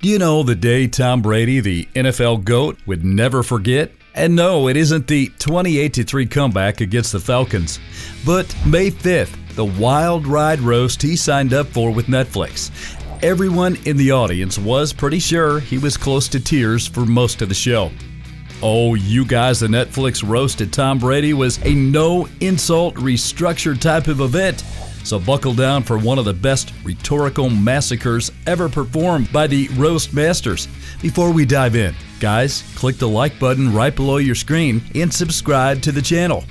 Do you know the day Tom Brady, the NFL GOAT, would never forget? And no, it isn't the 28-3 comeback against the Falcons, but May 5th, the wild ride roast he signed up for with Netflix. Everyone in the audience was pretty sure he was close to tears for most of the show. Oh, you guys, the Netflix roast at Tom Brady was a no-insult restructured type of event. So buckle down for one of the best rhetorical massacres ever performed by the roast masters. Before we dive in, guys, click the like button right below your screen and subscribe to the channel.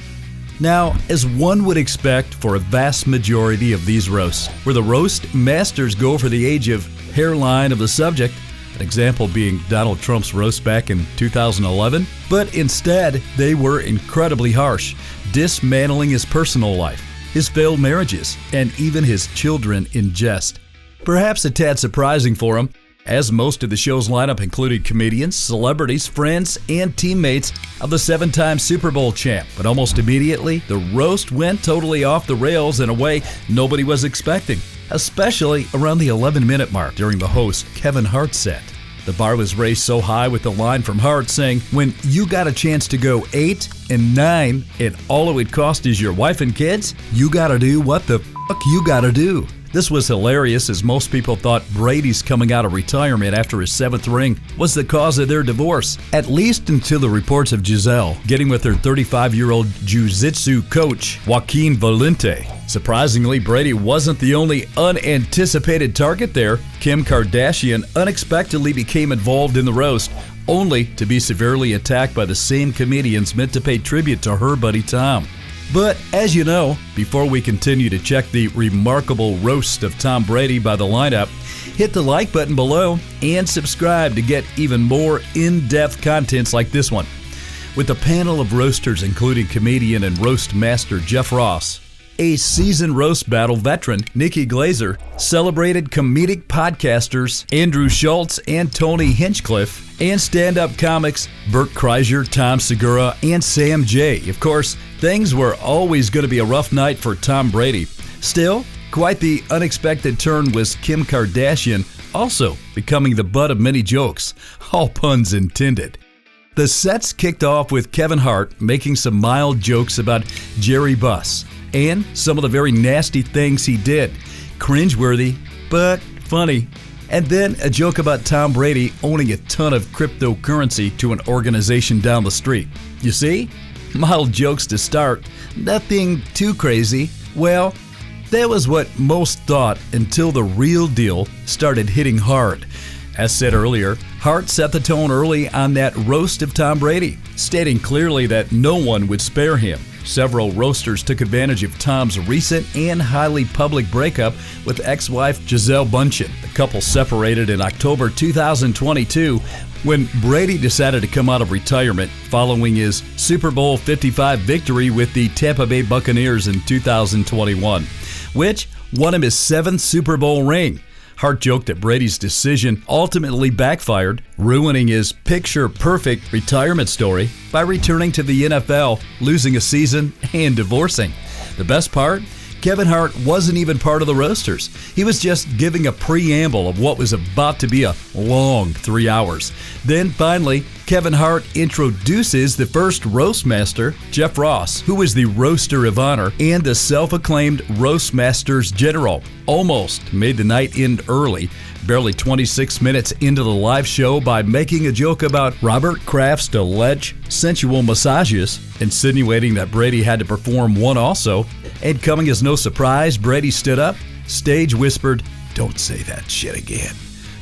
Now, as one would expect for a vast majority of these roasts, where the roast masters go for the age of hairline of the subject, an example being Donald Trump's roast back in 2011, but instead they were incredibly harsh, dismantling his personal life, his failed marriages, and even his children in jest. Perhaps a tad surprising for him, as most of the show's lineup included comedians, celebrities, friends, and teammates of the 7-time Super Bowl champ. But almost immediately, the roast went totally off the rails in a way nobody was expecting, especially around the 11-minute mark during the host Kevin Hart's set. The bar was raised so high with the line from Hart saying, "When you got a chance to go 8 and 9 and all it would cost is your wife and kids, you gotta do what the fuck you gotta do." This was hilarious, as most people thought Brady's coming out of retirement after his 7th ring was the cause of their divorce, at least until the reports of Giselle getting with her 35-year-old jiu-jitsu coach, Joaquin Valente. Surprisingly, Brady wasn't the only unanticipated target there. Kim Kardashian unexpectedly became involved in the roast, only to be severely attacked by the same comedians meant to pay tribute to her buddy Tom. But as you know, before we continue to check the remarkable roast of Tom Brady by the lineup, hit the like button below and subscribe to get even more in-depth contents like this one. With a panel of roasters including comedian and roast master Jeff Ross, a seasoned roast battle veteran Nikki Glazer, celebrated comedic podcasters Andrew Schultz and Tony Hinchcliffe, and stand-up comics Bert Kreischer, Tom Segura, and Sam J. Of course, things were always going to be a rough night for Tom Brady. Still, quite the unexpected turn was Kim Kardashian also becoming the butt of many jokes, all puns intended. The sets kicked off with Kevin Hart making some mild jokes about Jerry Buss and some of the very nasty things he did. Cringe-worthy, but funny. And then a joke about Tom Brady owning a ton of cryptocurrency to an organization down the street. You see? Mild jokes to start. Nothing too crazy. Well, that was what most thought until the real deal started hitting hard. As said earlier, Hart set the tone early on that roast of Tom Brady, stating clearly that no one would spare him. Several roasters took advantage of Tom's recent and highly public breakup with ex-wife Gisele Bündchen. The couple separated in October 2022 when Brady decided to come out of retirement following his Super Bowl 55 victory with the Tampa Bay Buccaneers in 2021, which won him his 7th Super Bowl ring. Hart joked that Brady's decision ultimately backfired, ruining his picture-perfect retirement story by returning to the NFL, losing a season, and divorcing. The best part? Kevin Hart wasn't even part of the roasters. He was just giving a preamble of what was about to be a long 3 hours. Then finally, Kevin Hart introduces the first roast master, Jeff Ross, who is the roaster of honor and the self-acclaimed roast masters general. Almost made the night end early, barely 26 minutes into the live show, by making a joke about Robert Kraft's alleged sensual massages, insinuating that Brady had to perform one also. And coming as no surprise, Brady stood up, stage whispered, "Don't say that shit again."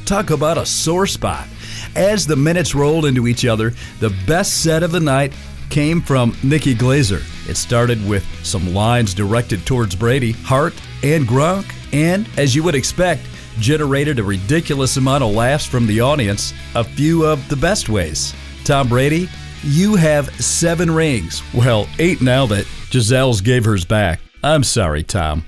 Talk about a sore spot. As the minutes rolled into each other, the best set of the night came from Nikki Glazer. It started with some lines directed towards Brady, Hart, and Gronk, and, as you would expect, generated a ridiculous amount of laughs from the audience, a few of the best ways. Tom Brady, you have 7 rings. Well, 8 now that Giselle's gave hers back. I'm sorry, Tom.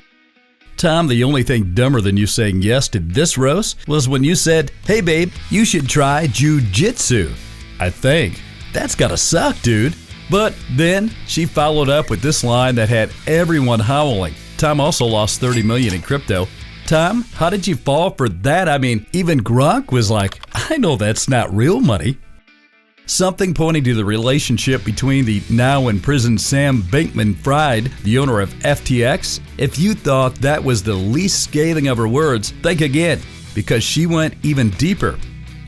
Tom, the only thing dumber than you saying yes to this roast was when you said, "Hey babe, you should try jiu-jitsu." I think. That's gotta suck, dude. But then she followed up with this line that had everyone howling. Tom also lost $30 million in crypto. Tom, how did you fall for that? I mean, even Gronk was like, I know that's not real money. Something pointing to the relationship between the now imprisoned Sam Bankman-Fried, the owner of FTX. If you thought that was the least scathing of her words, think again, because she went even deeper.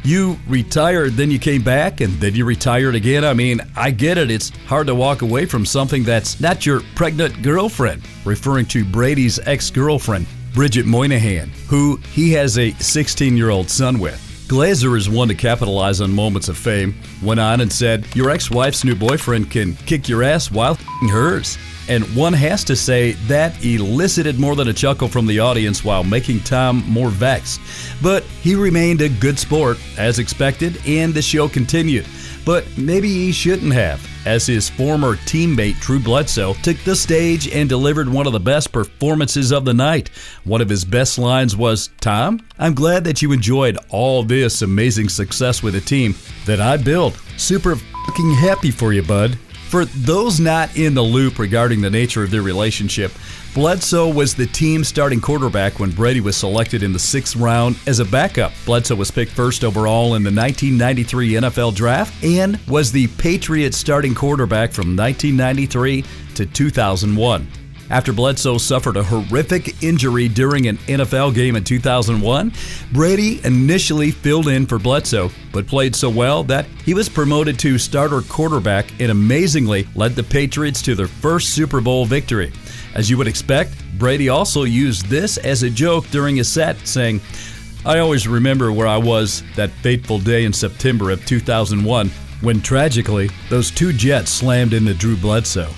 You retired, then you came back, and then you retired again. I mean, I get it. It's hard to walk away from something that's not your pregnant girlfriend, referring to Brady's ex-girlfriend, Bridget Moynihan, who he has a 16-year-old son with. Glazer is one to capitalize on moments of fame. Went on and said, your ex-wife's new boyfriend can kick your ass while f***ing hers. And one has to say that elicited more than a chuckle from the audience while making Tom more vexed. But he remained a good sport, as expected, and the show continued. But maybe he shouldn't have, as his former teammate Drew Bledsoe took the stage and delivered one of the best performances of the night. One of his best lines was, Tom, I'm glad that you enjoyed all this amazing success with the team that I built. Super fucking happy for you, bud. For those not in the loop regarding the nature of their relationship, Bledsoe was the team's starting quarterback when Brady was selected in the 6th round as a backup. Bledsoe was picked first overall in the 1993 NFL Draft and was the Patriots' starting quarterback from 1993 to 2001. After Bledsoe suffered a horrific injury during an NFL game in 2001, Brady initially filled in for Bledsoe, but played so well that he was promoted to starter quarterback and amazingly led the Patriots to their first Super Bowl victory. As you would expect, Brady also used this as a joke during his set, saying, I always remember where I was that fateful day in September of 2001 when tragically those two Jets slammed into Drew Bledsoe.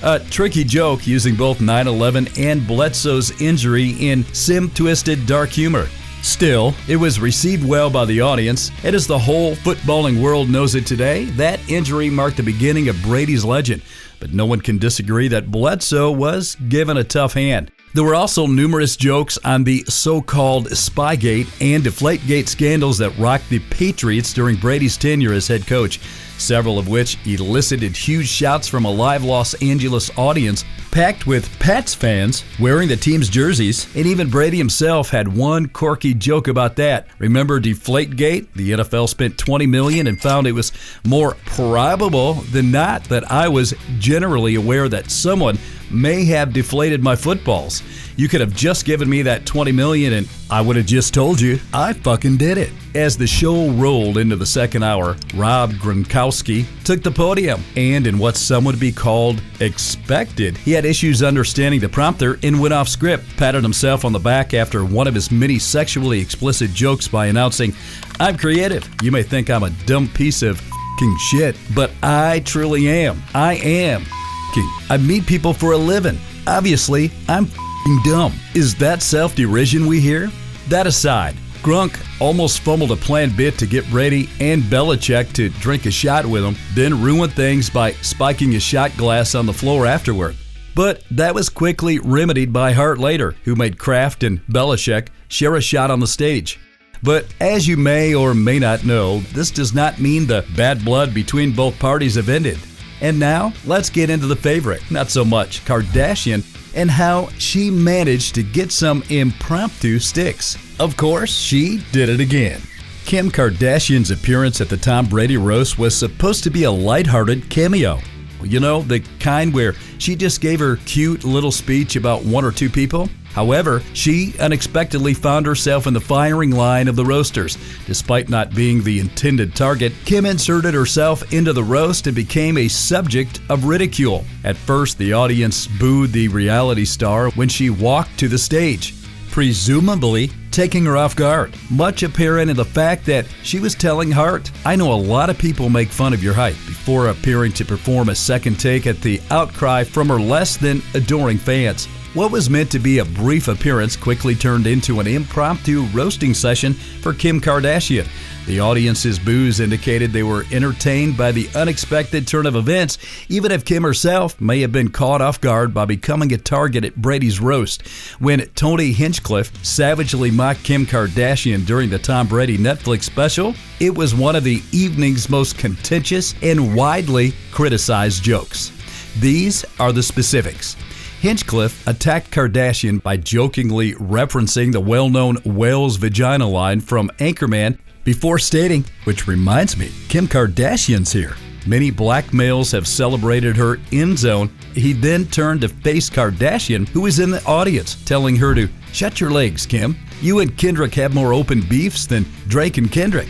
A tricky joke using both 9/11 and Bledsoe's injury in sim-twisted dark humor. Still, it was received well by the audience, and as the whole footballing world knows it today, that injury marked the beginning of Brady's legend. But no one can disagree that Bledsoe was given a tough hand. There were also numerous jokes on the so-called Spygate and Deflategate scandals that rocked the Patriots during Brady's tenure as head coach, several of which elicited huge shouts from a live Los Angeles audience packed with Pats fans wearing the team's jerseys, and even Brady himself had one quirky joke about that. Remember Deflategate? The NFL spent $20 million and found it was more probable than not that I was generally aware that someone may have deflated my footballs. You could have just given me that $20 million and I would have just told you I fucking did it. As the show rolled into the second hour, Rob Gronkowski took the podium, and in what some would be called expected, he had issues understanding the prompter and went off script, patted himself on the back after one of his many sexually explicit jokes by announcing, I'm creative. You may think I'm a dumb piece of f***ing shit, but I truly am. I am f***ing. I meet people for a living. Obviously, I'm f***ing dumb. Is that self-derision we hear? That aside, Gronk almost fumbled a planned bit to get Brady and Belichick to drink a shot with him, then ruined things by spiking his shot glass on the floor afterward. But that was quickly remedied by Hart later, who made Kraft and Belichick share a shot on the stage. But as you may or may not know, this does not mean the bad blood between both parties have ended. And now, let's get into the favorite, not so much Kardashian, and how she managed to get some impromptu sticks. Of course, she did it again. Kim Kardashian's appearance at the Tom Brady Roast was supposed to be a lighthearted cameo. You know, the kind where she just gave her cute little speech about one or two people. However, she unexpectedly found herself in the firing line of the roasters. Despite not being the intended target, Kim inserted herself into the roast and became a subject of ridicule. At first, the audience booed the reality star when she walked to the stage, presumably taking her off guard, much apparent in the fact that she was telling Hart, I know a lot of people make fun of your height, before appearing to perform a second take at the outcry from her less than adoring fans. What was meant to be a brief appearance quickly turned into an impromptu roasting session for Kim Kardashian. The audience's boos indicated they were entertained by the unexpected turn of events, even if Kim herself may have been caught off guard by becoming a target at Brady's roast. When Tony Hinchcliffe savagely mocked Kim Kardashian during the Tom Brady Netflix special, it was one of the evening's most contentious and widely criticized jokes. These are the specifics. Hinchcliffe attacked Kardashian by jokingly referencing the well-known whale's vagina line from Anchorman before stating, which reminds me, Kim Kardashian's here. Many black males have celebrated her end zone. He then turned to face Kardashian, who was in the audience, telling her to shut your legs, Kim. You and Kendrick have more open beefs than Drake and Kendrick.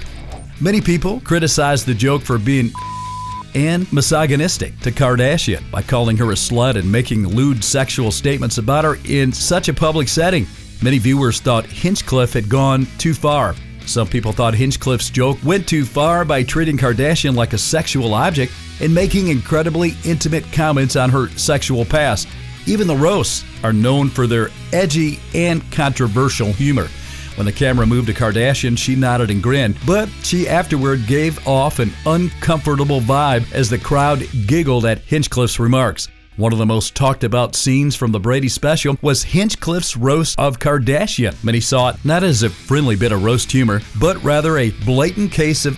Many people criticized the joke for being and misogynistic to Kardashian by calling her a slut and making lewd sexual statements about her in such a public setting. Many viewers thought Hinchcliffe had gone too far. Some people thought Hinchcliffe's joke went too far by treating Kardashian like a sexual object and making incredibly intimate comments on her sexual past. Even the roasts are known for their edgy and controversial humor. When the camera moved to Kardashian, she nodded and grinned, but she afterward gave off an uncomfortable vibe as the crowd giggled at Hinchcliffe's remarks. One of the most talked about scenes from the Brady special was Hinchcliffe's roast of Kardashian. Many saw it not as a friendly bit of roast humor, but rather a blatant case of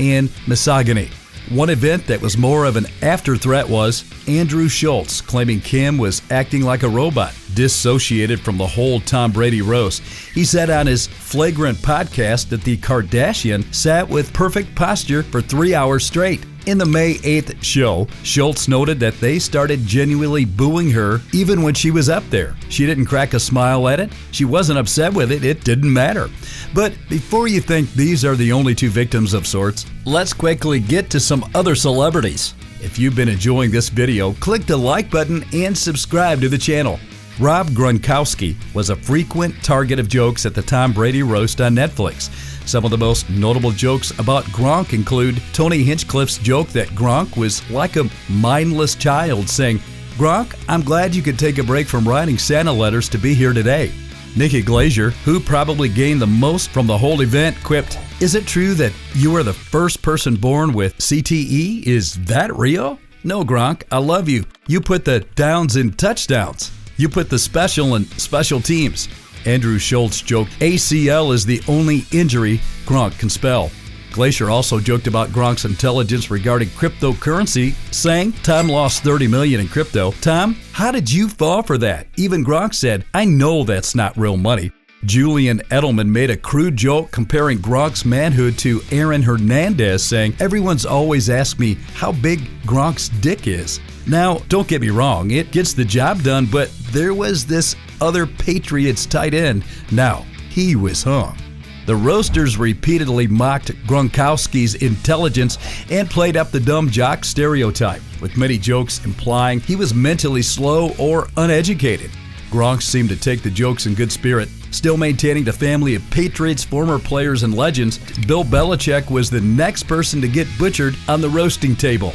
and misogyny. One event that was more of an afterthreat was Andrew Schultz claiming Kim was acting like a robot, dissociated from the whole Tom Brady roast. He said on his Flagrant podcast that the Kardashian sat with perfect posture for 3 hours straight. In the May 8th show, Schultz noted that they started genuinely booing her even when she was up there. She didn't crack a smile at it. She wasn't upset with it. It didn't matter. But before you think these are the only two victims of sorts, let's quickly get to some other celebrities. If you've been enjoying this video, click the like button and subscribe to the channel. Rob Gronkowski was a frequent target of jokes at the Tom Brady Roast on Netflix. Some of the most notable jokes about Gronk include Tony Hinchcliffe's joke that Gronk was like a mindless child, saying, "Gronk, I'm glad you could take a break from writing Santa letters to be here today." Nikki Glaser, who probably gained the most from the whole event, quipped, "Is it true that you are the first person born with CTE? Is that real?" "No, Gronk, I love you. You put the downs in touchdowns. You put the special in special teams." Andrew Schultz joked, "ACL is the only injury Gronk can spell." Glacier also joked about Gronk's intelligence regarding cryptocurrency, saying, "Tom lost $30 million in crypto. Tom, how did you fall for that?" Even Gronk said, "I know that's not real money." Julian Edelman made a crude joke comparing Gronk's manhood to Aaron Hernandez, saying, "Everyone's always asked me how big Gronk's dick is." Now, don't get me wrong, it gets the job done, but there was this other Patriots tight end. Now, he was hung. The roasters repeatedly mocked Gronkowski's intelligence and played up the dumb jock stereotype, with many jokes implying he was mentally slow or uneducated. Gronk seemed to take the jokes in good spirit. Still maintaining the family of Patriots former players and legends, Bill Belichick was the next person to get butchered on the roasting table.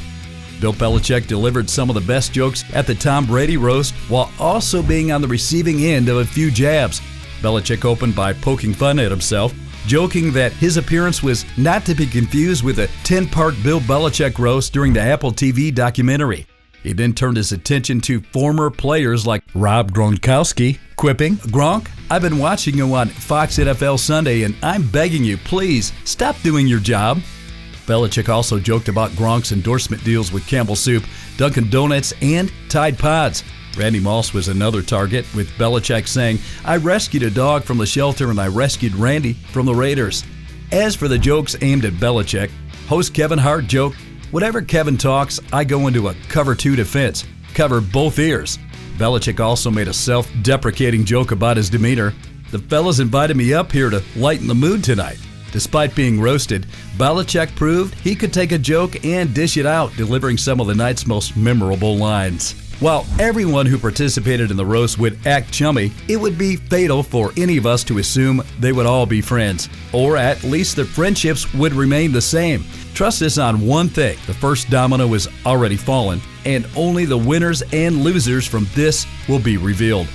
Bill Belichick delivered some of the best jokes at the Tom Brady Roast while also being on the receiving end of a few jabs. Belichick opened by poking fun at himself, joking that his appearance was not to be confused with a 10-part Bill Belichick roast during the Apple TV documentary. He then turned his attention to former players like Rob Gronkowski, quipping, "Gronk, I've been watching you on Fox NFL Sunday and I'm begging you, please stop doing your job." Belichick also joked about Gronk's endorsement deals with Campbell Soup, Dunkin' Donuts, and Tide Pods. Randy Moss was another target, with Belichick saying, "I rescued a dog from the shelter and I rescued Randy from the Raiders." As for the jokes aimed at Belichick, host Kevin Hart joked, "Whenever Kevin talks, I go into a cover two defense, cover both ears." Belichick also made a self-deprecating joke about his demeanor. "The fellas invited me up here to lighten the mood tonight." Despite being roasted, Belichick proved he could take a joke and dish it out, delivering some of the night's most memorable lines. While everyone who participated in the roast would act chummy, it would be fatal for any of us to assume they would all be friends, or at least their friendships would remain the same. Trust us on one thing, the first domino is already fallen, and only the winners and losers from this will be revealed.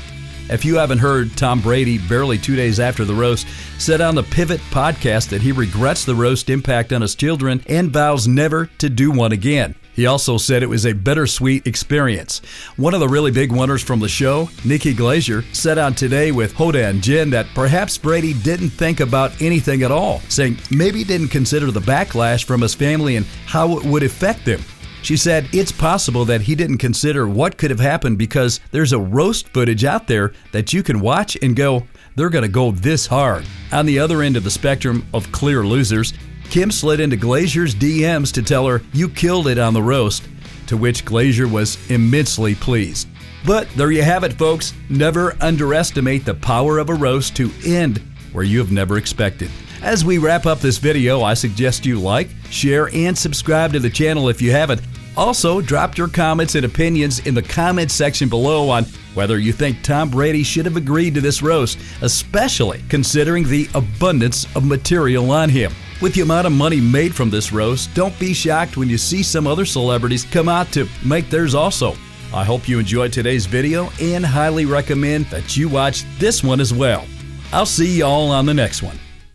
If you haven't heard, Tom Brady, barely 2 days after the roast, said on the Pivot podcast that he regrets the roast impact on his children and vows never to do one again. He also said it was a bittersweet experience. One of the really big winners from the show, Nikki Glaser, said on Today with Hoda and Jen that perhaps Brady didn't think about anything at all, saying maybe he didn't consider the backlash from his family and how it would affect them. She said it's possible that he didn't consider what could have happened because there's a roast footage out there that you can watch and go, they're going to go this hard. On the other end of the spectrum of clear losers, Kim slid into Glazier's DMs to tell her, "You killed it on the roast," to which Glazier was immensely pleased. But there you have it, folks. Never underestimate the power of a roast to end where you have never expected. As we wrap up this video, I suggest you like, share, and subscribe to the channel if you haven't. Also, drop your comments and opinions in the comments section below on whether you think Tom Brady should have agreed to this roast, especially considering the abundance of material on him. With the amount of money made from this roast, don't be shocked when you see some other celebrities come out to make theirs also. I hope you enjoyed today's video and highly recommend that you watch this one as well. I'll see y'all on the next one.